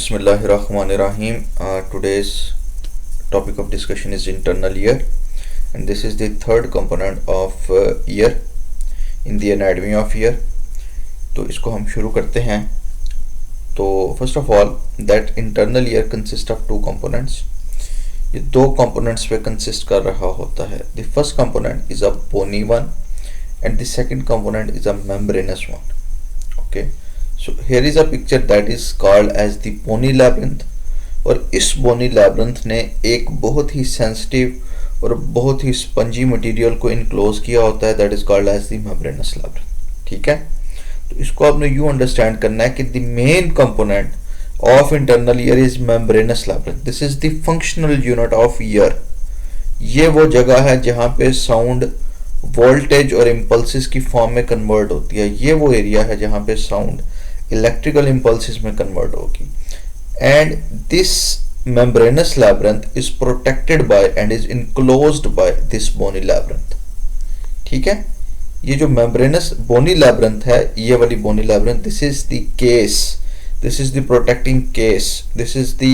Bismillahirrahmanirrahim. Today's topic of discussion is internal ear, and this is the third component of ear in the anatomy of ear. तो इसको हम शुरू करते हैं. तो first of all that internal ear consist of two components. ये दो components पे कंसिस्ट कर रहा होता है. The first component is a bony one and the second component is a membranous one. Okay, so here is a picture that is called as the bony labyrinth. और इस बोनी labyrinth ने एक बहुत ही सेंसिटिव और बहुत ही स्पंजी मटेरियल को enclose किया होता है, that is called as the membranous labyrinth. ठीक है, तो इसको आपने यूं अंडरस्टैंड करना है कि the main component of internal ear is membranous labyrinth. This is the functional unit of ear. ये वो जगह है जहां पे साउंड वोल्टेज और इम्पल्सिस की फॉर्म में कन्वर्ट होती है. ये वो एरिया है जहां पे साउंड इलेक्ट्रिकल इम्पल्सिस में कन्वर्ट होगी. And this membranous labyrinth is protected by and is enclosed by this bony labyrinth. ठीक है, ये जो मेम्ब्रेनस बोनी लैब्रिंथ है, ये वाली bony labyrinth, this is the case, this is the protecting case, this is the,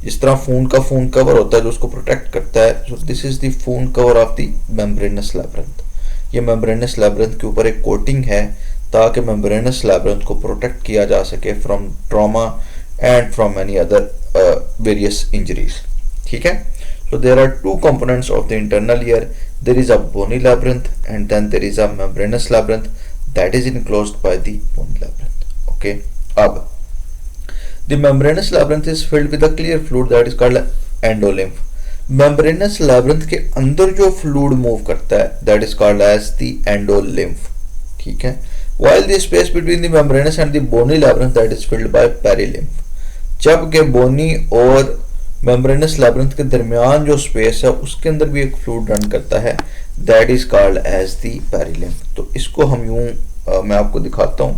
जिस तरह फोन का फोन कवर होता है जो उसको प्रोटेक्ट करता है, so this is the phone cover of the membranous labyrinth. ये मेम्ब्रेनस लैब्रिंथ के ऊपर एक कोटिंग है ताकि मेम्ब्रेनस लैब्रिंथ को प्रोटेक्ट किया जा सके from trauma and from any other various injuries. ठीक है, so there are two components of the internal ear. There is a bony labyrinth and then there is a membranous labyrinth that is enclosed by the bony labyrinth. Okay, अब the membranous labyrinth is filled with a clear fluid that is called endolymph. membranous labyrinth के अंदर जो fluid move करता है that is called as the endolymph. ठीक है, while the space between the membranous and the bony labyrinth that is filled by perilymph. जबकि बोनी और membranous labyrinth के दरमियान जो स्पेस है उसके अंदर भी एक फ्लूइड रन करता है, that is called as the perilymph. तो इसको हम यूं मैं आपको दिखाता हूं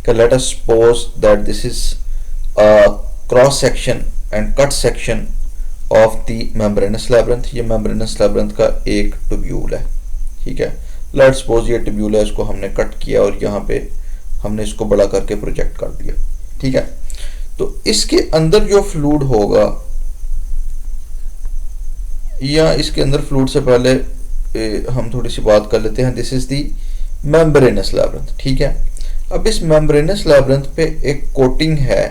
कि let us suppose that this is a cross section and cut section of the membranous labyrinth. ये membranous labyrinth का एक ट्यूब्यूल है. ठीक है, लेट्स सपोज ये ट्यूब्यूल है, इसको हमने कट किया और यहाँ पे हमने इसको बड़ा करके प्रोजेक्ट कर दिया. ठीक है, तो इसके अंदर जो फ्लूइड होगा, या इसके अंदर फ्लूइड से पहले हम थोड़ी सी बात कर लेते हैं. This is the membranes labyrinth. ठीक है, अब इस मेम्ब्रेनस लैब्रिंथ पे एक कोटिंग है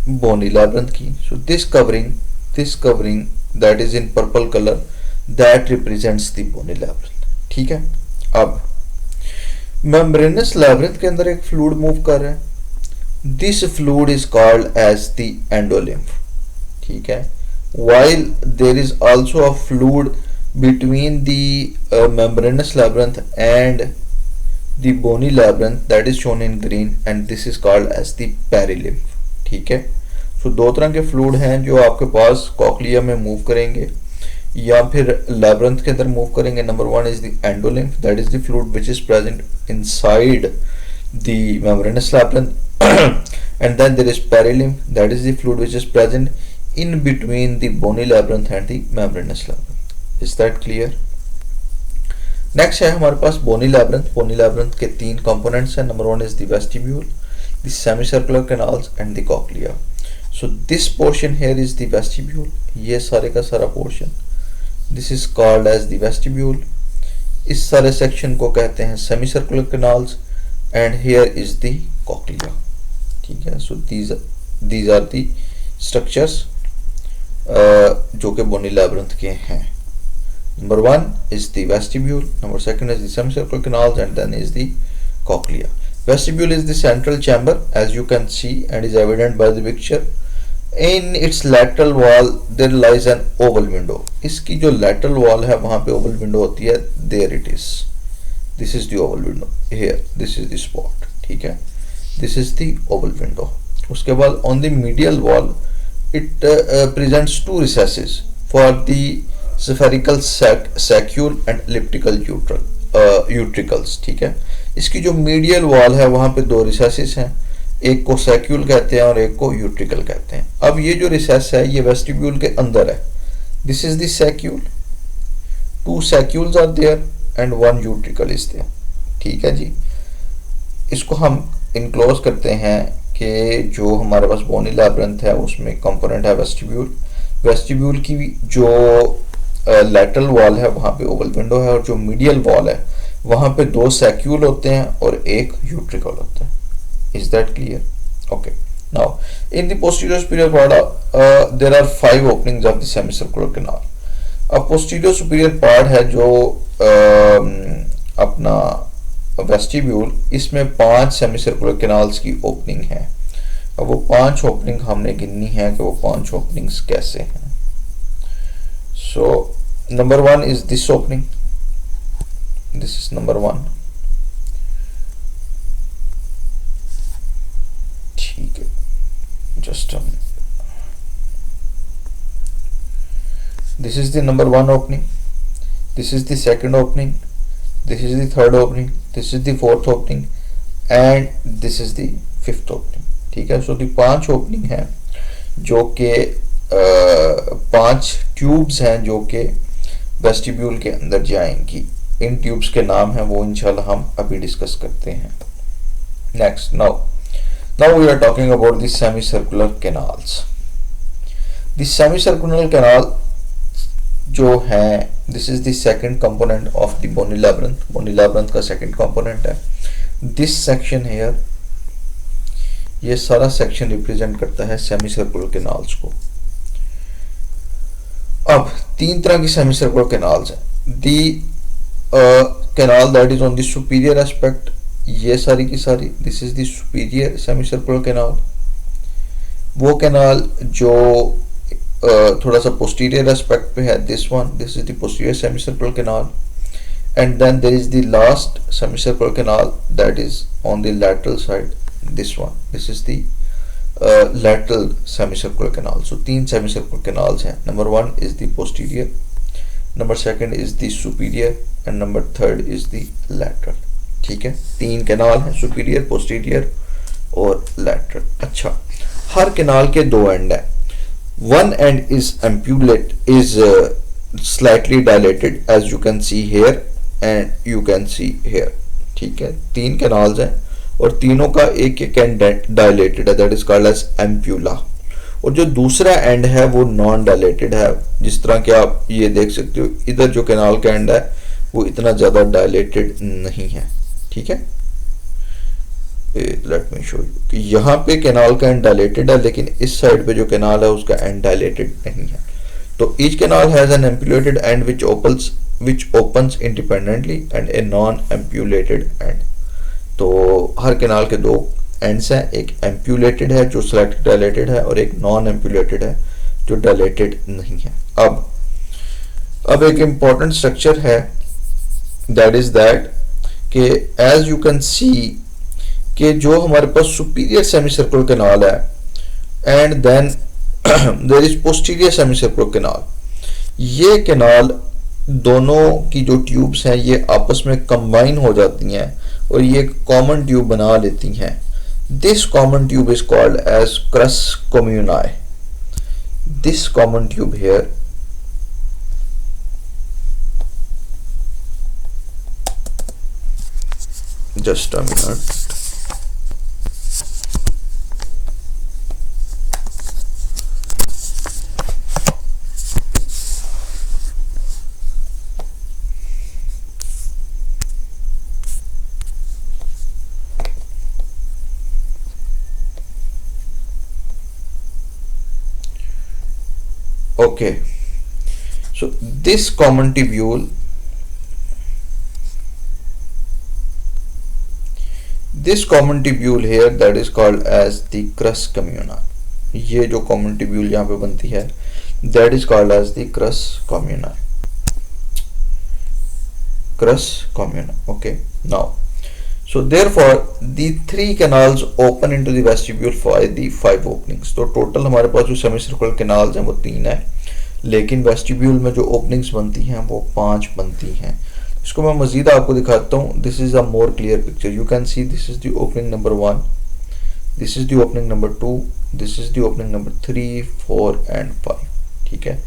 बोनी लैब्रिंथ की. So this covering that is in purple colour that represents the bony labyrinth. ठीक है, अब membranous labyrinth के अंदर एक fluid move कर रहा है. This fluid is called as the endolymph. ठीक है, while there is also a fluid between the membranous labyrinth and the bony labyrinth that is shown in green and this is called as the perilymph. ठीक है, so दो तरह के fluid हैं जो आपके पास कॉक्लिया में मूव करेंगे या फिर लैब्रिंथ के अंदर मूव करेंगे. Number one is the endolymph, that is the fluid which is present inside the membranous labyrinth and then there is perilymph, that is the fluid which is present in between the bony labyrinth and the membranous labyrinth. Is that clear? Next है हमारे पास बोनी labyrinth. Bony labyrinth के तीन components हैं. Number one is the vestibule, the semicircular canals and the cochlea. So this portion here is the vestibule. ये सारे का सारा portion This is called as the vestibule. इस सारे सेक्शन को कहते हैं semicircular canals and here is the cochlea. ठीक है, so these are the structures जो के बोनी लैब्रिंथ के हैं. Number one is the vestibule, number second is the semicircular canals and then is the cochlea. Vestibule is the central chamber as you can see and is evident by the picture. In its lateral wall there lies an oval window. इसकी जो lateral wall है वहां पे oval window होती है. There it is. This is the oval window. Here, this is the spot. ठीक है, this is the oval window. उसके बाद on the medial wall it presents two recesses for the spherical saccule and elliptical utricles. ठीक है, इसकी जो medial wall है वहां पे दो recesses हैं, एक को सैक्यूल कहते हैं और एक को यूट्रिकल कहते हैं. अब ये जो रिसेस है ये वेस्टिब्यूल के अंदर है. This is the saccule, two saccules are there and one utricle is there. ठीक है जी, इसको हम इनक्लोज करते हैं कि जो हमारे पास बोनी लैब्रिंथ है उसमें कंपोनेंट है वेस्टिब्यूल। वेस्टिब्यूल की जो लैटरल वॉल है वहाँ पे ओवल विंडो है, और जो मीडियल वॉल है वहाँ पे 2 सैक्यूल होते हैं और एक यूट्रिकल होता है। Is that clear? Okay, now in the posterior superior part there are 5 openings of the semicircular canal. अब पोस्टीरियर सुपीरियर पार्ट है जो अपना वेस्टिब्यूल, इसमें 5 सेमीसर्कुलर कैनाल्स की ओपनिंग है। अब वो 5 ओपनिंग हमने गिननी है कि वो 5 ओपनिंग्स कैसे हैं। So number 1 is this opening, this is number 1, ठीक है, just this is the number 1 opening, this is the second opening, this is the third opening, this is the fourth opening and this is the fifth opening, ठीक है। सो दी 5 opening हैं जो कि 5 tubes हैं जो कि वेस्टिब्यूल के अंदर जाएंगी। इन ट्यूब्स के नाम हैं वो इंशाल्लाह हम अभी डिस्कस करते हैं। Next, now we are talking about the semi circular canals. The semi circular canal जो है, this is the second component of the bony labyrinth. Bony labyrinth का सेकंड कंपोनेंट है दिस सेक्शन हेयर। ये सारा section represent करता है semi circular canals को। अब 3 तरह की सेमी सर्कुलर कैनाल्स हैं। The canal that is on the superior aspect, ये सारी की सारी, this is the superior semi circular canal. वो कैनाल जो थोड़ा सा पोस्टीरियर एस्पेक्ट पे है, this one, this is the posterior semicircular canal. And then there is the last semicircular canal that is on the lateral side, this one, this is the lateral semicircular canal. So 3 semicircular canals हैं। Number 1 is the posterior, number 2 is the superior and number 3 is the lateral, ठीक है। 3 canal हैं, superior, posterior और lateral। अच्छा, हर canal के 2 and हैं। One end is ampullate, is slightly dilated as you can see here and you can see here, ठीक है। 3 canals हैं और तीनों का एक एक एंड डायलेटेड है, that is called as ampulla. और जो दूसरा एंड है वो नॉन डायलेटेड है, जिस तरह के आप ये देख सकते हो, इधर जो कैनाल का एंड है वो इतना ज्यादा डायलेटेड नहीं है, ठीक है। लेट मी शो यू कि यहाँ पे कैनाल का एंड डायलेटेड है, लेकिन इस साइड पे जो कैनाल है उसका एंड डायलेटेड नहीं है। तो each canal has an ampullated end which opens independently and a non ampulated end। तो हर कैनाल के 2 एंड्स हैं, एक एम्प्यूलेटेड है जो स्लाइटली डायलेटेड है और एक नॉन एम्प्यूलेटेड है जो डायलेटेड नहीं है। अब एक इंपॉर्टेंट स्ट्रक्चर है, दैट इज दैट कि एज यू कैन सी कि जो हमारे पास सुपीरियर सेमीसर्कुलर कैनाल है and then there is posterior semicircular canal. ये कैनाल दोनों की जो ट्यूब्स हैं ये आपस में कंबाइन हो जाती हैं और ये कॉमन ट्यूब बना लेती हैं। This common tube is called as crus commune. This common tube here just a minute, okay, so this common tubule, this common tubule here that is called as the crus communa। ये जो common tubule यहाँ पे बनती है that is called as the crus communa, crus communa, okay। Now so therefore the 3 canals open into the vestibule for the 5 openings। तो total हमारे पास जो semicircular canals हैं वो 3 है, लेकिन वेस्टिब्यूल में जो ओपनिंग्स बनती हैं वो 5 बनती हैं। इसको मैं मजीद आपको दिखाता हूँ। This is a more clear picture, you can see this is the opening number 1, this is the opening number 2, this is the opening number 3, 4 and 5, ठीक है।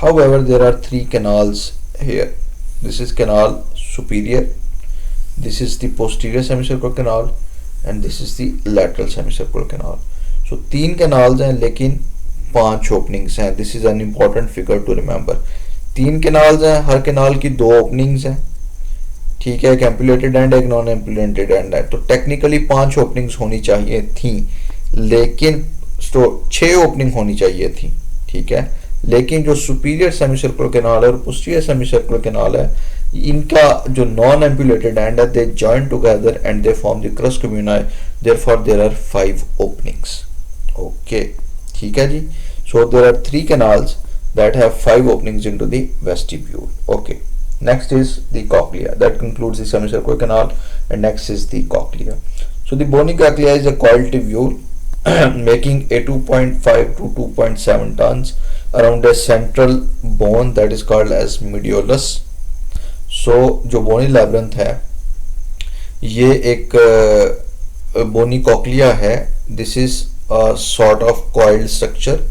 However there are 3 canals here, this is canal superior, this is the posterior semicircular canal and this is the lateral semicircular canal. So 3 canals हैं लेकिन 5 openings हैं। This is an important figure to remember. 3 canals हैं, हर canal की 2 openings हैं, ठीक है, एक एम्पुलेटेड एंड एक नॉन एम्पुलेटेड एंड है। तो टेक्निकली 5 ओपनिंग्स होनी चाहिए थी, लेकिन 6 ओपनिंग होनी चाहिए थी, ठीक है। लेकिन जो सुपीरियर सेमीसर्कुलर कैनाल है और पोस्टीरियर सेमीसर्कुलर कैनाल है, इनका जो नॉन एम्पुलेटेड एंड है, they join together and they form the crus commune, therefore there are 5 openings. Okay, ठीक है जी। So there are 3 canals that have 5 openings into the vestibule. Okay, next is the cochlea. That concludes the semicircular canal, and next is the cochlea. So the bony cochlea is a coiled tubule making a 2.5 to 2.7 tons around a central bone that is called as mediolus. So जो bony labyrinth है, ये एक bony cochlea है. This is a sort of coiled structure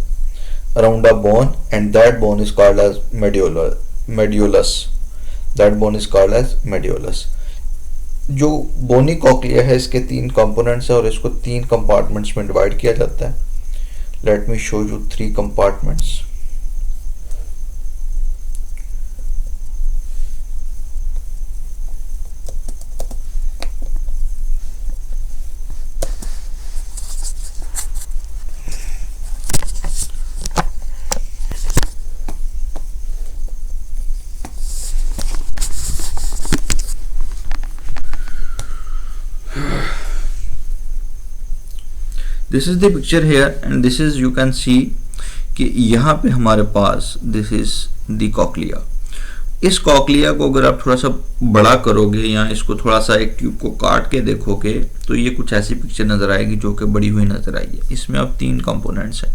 around a bone, and that bone is called as mediolus. That bone is called as mediolus. जो बोनी cochlea है, इसके 3 components हैं और इसको 3 कंपार्टमेंट्स में डिवाइड किया जाता है. Let me show you 3 compartments. This is the picture here and this is, you can see कि यहाँ पे हमारे पास दिस इज द कॉक्लिया. इस कॉक्लिया को अगर आप थोड़ा सा बड़ा करोगे या इसको थोड़ा सा एक ट्यूब को काट के देखोगे तो ये कुछ ऐसी पिक्चर नजर आएगी जो कि बड़ी हुई नजर आई है. इसमें अब 3 कंपोनेंट्स हैं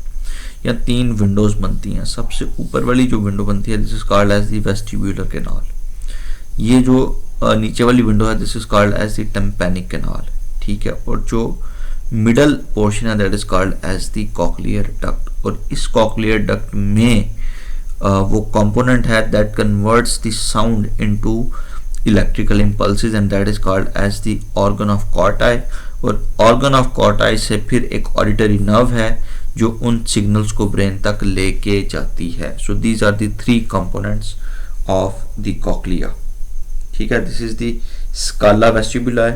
या 3 विंडोज बनती हैं. सबसे ऊपर वाली जो विंडो बनती है this is called as the vestibular canal. ये जो नीचे वाली विंडो है this is called as the tympanic canal, ठीक है. और जो मिडल पोर्शन है that is called as the cochlear duct. और इस कॉक्लियर डक्ट में वो कंपोनेंट है that converts the sound into electrical impulses and that is called as the organ of Corti. और ऑर्गन ऑफ कॉर्टाई से फिर एक ऑडिटरी नर्व है जो उन सिग्नल्स को ब्रेन तक लेके जाती है. So these are the 3 components of the cochlea, ठीक है. This is the scala vestibuli,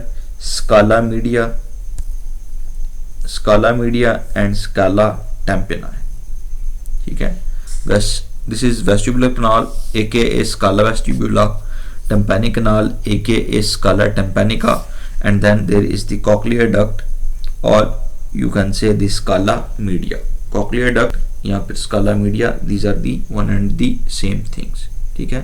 scala media and scala tympani, ठीक है. This is vestibular canal aka scala vestibuli, tympanic canal aka scala tympani, and then there is the cochlear duct और you can say the scala media. Cochlear duct या फिर scala media, these are the one and the same things, ठीक है.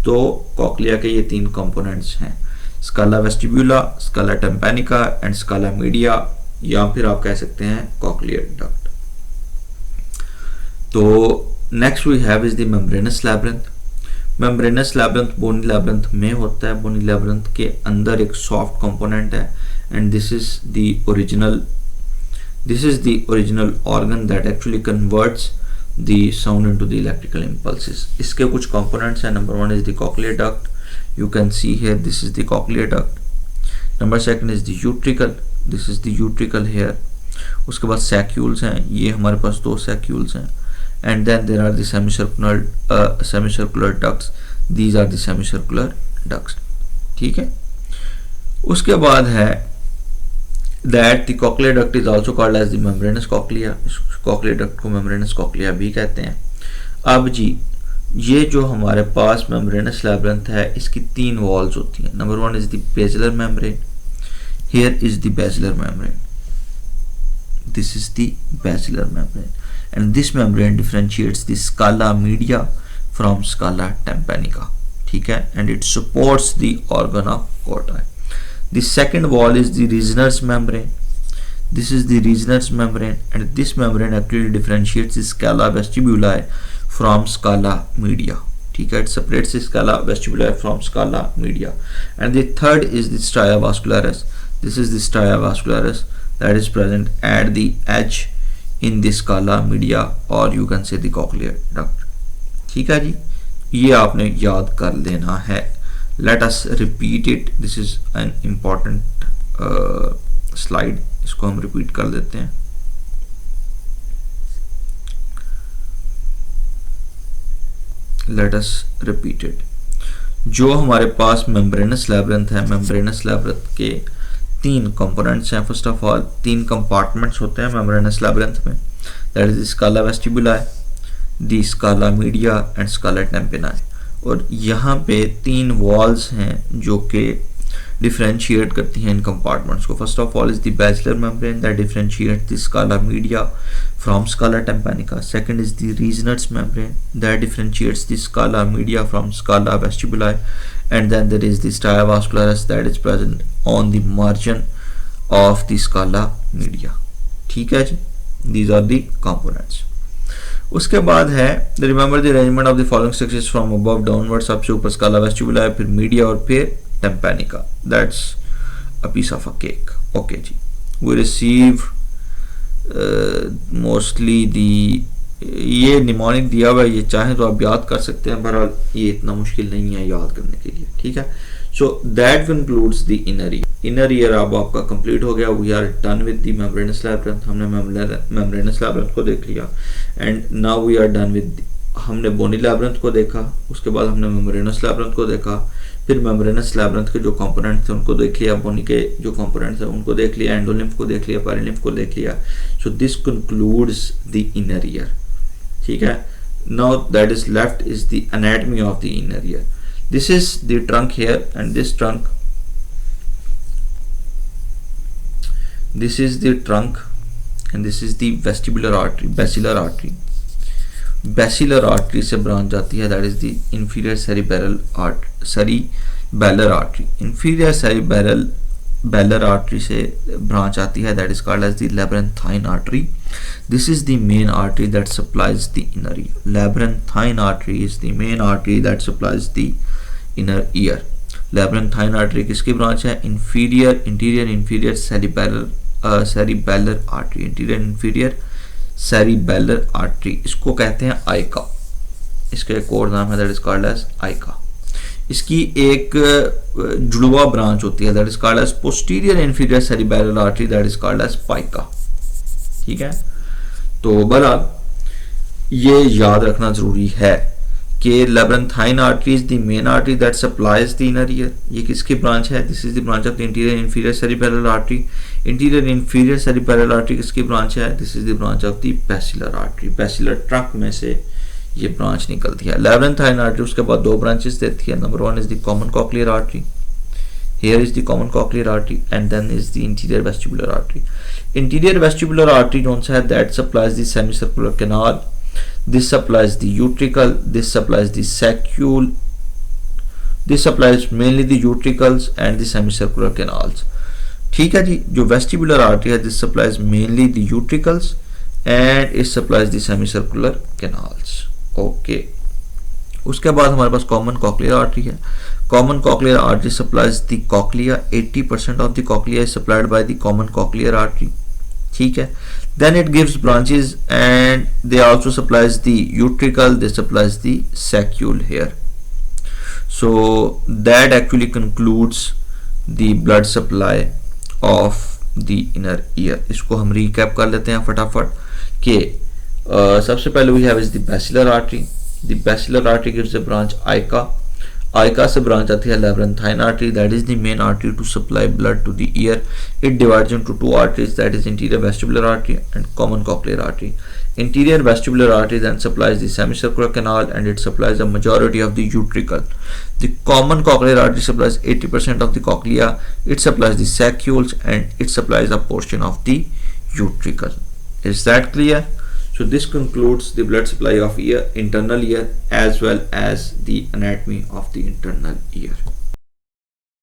तो cochlea के ये 3 components हैं, स्काला वेस्टिबुला, स्काला tympani and स्काला media, या फिर आप कह सकते हैं कॉक्लियर डक्ट. तो next we have is the membranous labyrinth. Membranous labyrinth bony labyrinth में होता है. बोनी लैब्रिंथ के अंदर एक सॉफ्ट कंपोनेंट है and this is the original organ that actually converts the sound into the electrical impulses. इसके कुछ कंपोनेंट्स हैं. Number 1 is the cochlear duct. You can see here this is the cochlear duct. Number 2 is the utricle. This is the utricle here. उसके बाद सैक्यूल्स हैं. ये हमारे पास 2 saccules हैं. And then there are the semicircular ducts. These are the semicircular ducts, ठीक है. उसके बाद है that the cochlear duct is also called as the membranous cochlea. इस कॉक्लियर डक्ट को मेम्ब्रेनस कॉक्लिया भी कहते हैं. अब जी ये जो हमारे पास मेम्ब्रेनस लैब्रिंथ है इसकी 3 वॉल्स होती हैं. Number 1 is the basilar membrane. Here is the basilar membrane. This is the basilar membrane, and this membrane differentiates the scala media from scala tympanica, ठीक है, and it supports the organ of Corti. The second wall is the Reisner's membrane. This is the Reisner's membrane, and this membrane actually differentiates the scala vestibuli from scala media. ठीक है, it separates the scala vestibuli from scala media. And the third is the stria vascularis. This is the stria vascularis that is present at the edge in the scala media, or you can say the cochlear duct. ठीक है जी, ये आपने याद कर लेना है. Let us repeat it. This is an important slide, इसको हम रिपीट कर देते हैं। Let us repeat it. जो हमारे पास मेम्ब्रेनस लैब्रिंथ है, मेम्ब्रेनस लैब्रिंथ के 3 कंपोनेंट्स हैं। फर्स्ट ऑफ ऑल 3 कंपार्टमेंट्स होते हैं मेम्ब्रेनस लैब्रिंथ में, that is scala vestibuli, the scala media and scala tympani. और यहाँ पे 3 वॉल्स हैं जो कि डिफरेंशिएट करती हैं इन कंपार्टमेंट्स को। First of all is the basilar membrane that differentiates the scala media from scala tympani. Second is the Reissner's membrane that differentiates the scala media from scala vestibuli, and then there is the stria vascularis that is present on the margin of the scala media। ठीक है जी, these are the components। उसके बाद है remember the arrangement of the following structures from above downwards, सबसे ऊपर स्काला vestibuli, फिर media और फिर tympanica. that's a piece of a cake। okay जी, we receive mostly the, ये निमोनिक दिया हुआ है, ये चाहे तो आप याद कर सकते हैं, बहरहाल ये इतना मुश्किल नहीं है याद करने के लिए। ठीक है, so that concludes the inner ear. Inner ear अब आपका कंप्लीट हो गया। We are done with the membranous labyrinth, हमने मेम्ब्रेनस लैब्रिंथ को देख लिया। And now we are done with, हमने बोनी लैब्रिंथ को देखा, उसके बाद हमने मेम्ब्रेनस लैब्रिंथ को देखा, फिर मेम्ब्रेनस लैब्रिंथ के जो कंपोनेंट थे उनको देख लिया, बोनी के जो कंपोनेंट्स थे उनको देख लिया, एंडोलिम्फ को देख लिया, पेरिलिम्फ को देख लिया। So this concludes the inner ear. ठीक है, now that is left is the anatomy of the inner ear. This is the trunk here and this trunk, this is the trunk and this is the vestibular artery, basilar artery. Basilar artery से branch जाती है, that is the inferior cerebellar artery. Inferior cerebellar artery से branch आती है, that is called as the labyrinthine artery. This is the main artery that supplies the inner ear. Labyrinthine artery is the main artery that supplies the inner ear. Labyrinthine artery किसकी branch है? Inferior, interior, inferior cerebellar artery. Interior, inferior cerebellar artery. इसको कहते हैं आइका। इसका एक और नाम है, that is called as आइका। इसकी एक जुड़वा ब्रांच होती है, that is called as posterior inferior cerebellar artery, that is called as pica। ठीक है, तो बहरहाल ये याद रखना जरूरी है कि labyrinthine artery is the main artery that supplies the inner ear. ये किसकी ब्रांच है? This is the branch of the interior inferior cerebellar artery. Interior inferior cerebellar artery किसकी ब्रांच है? This is the branch of the basilar artery. Basilar trunk में से ये branch निकलती है। लैब्रिंथाइन आर्टरी उसके बाद 2 ब्रांचेस देती है। Number 1 is the common cochlear artery, here is the common cochlear artery, and then is the interior vestibular artery. Interior vestibular artery जो है that supplies the semicircular canal, this supplies the utricle, this supplies the saccule, this supplies mainly the utricles and the semicircular canals। ठीक है जी, जो vestibular artery है this supplies mainly the utricles and it supplies the semicircular canals। okay, उसके बाद हमारे पास common cochlear artery है। Common cochlear artery supplies the cochlea, 80% of the cochlea is supplied by the common cochlear artery. ठीक है, then it gives branches and they also supplies the utricle, they supplies the saccule here. So that actually concludes the blood supply of the inner ear. इसको हम recap कर लेते हैं फटाफट कि सबसे पहले we have is the basilar artery. The basilar artery gives a branch Ica. Ica से branch आती है labyrinthine artery, that is the main artery to supply blood to the ear. It divides into 2 arteries, that is interior vestibular artery and common cochlear artery. Interior vestibular artery then supplies the semicircular canal and it supplies a majority of the utricle. The common cochlear artery supplies 80% of the cochlea. It supplies the saccules and it supplies a portion of the utricle. Is that clear? So this concludes the blood supply of ear, internal ear, as well as the anatomy of the internal ear.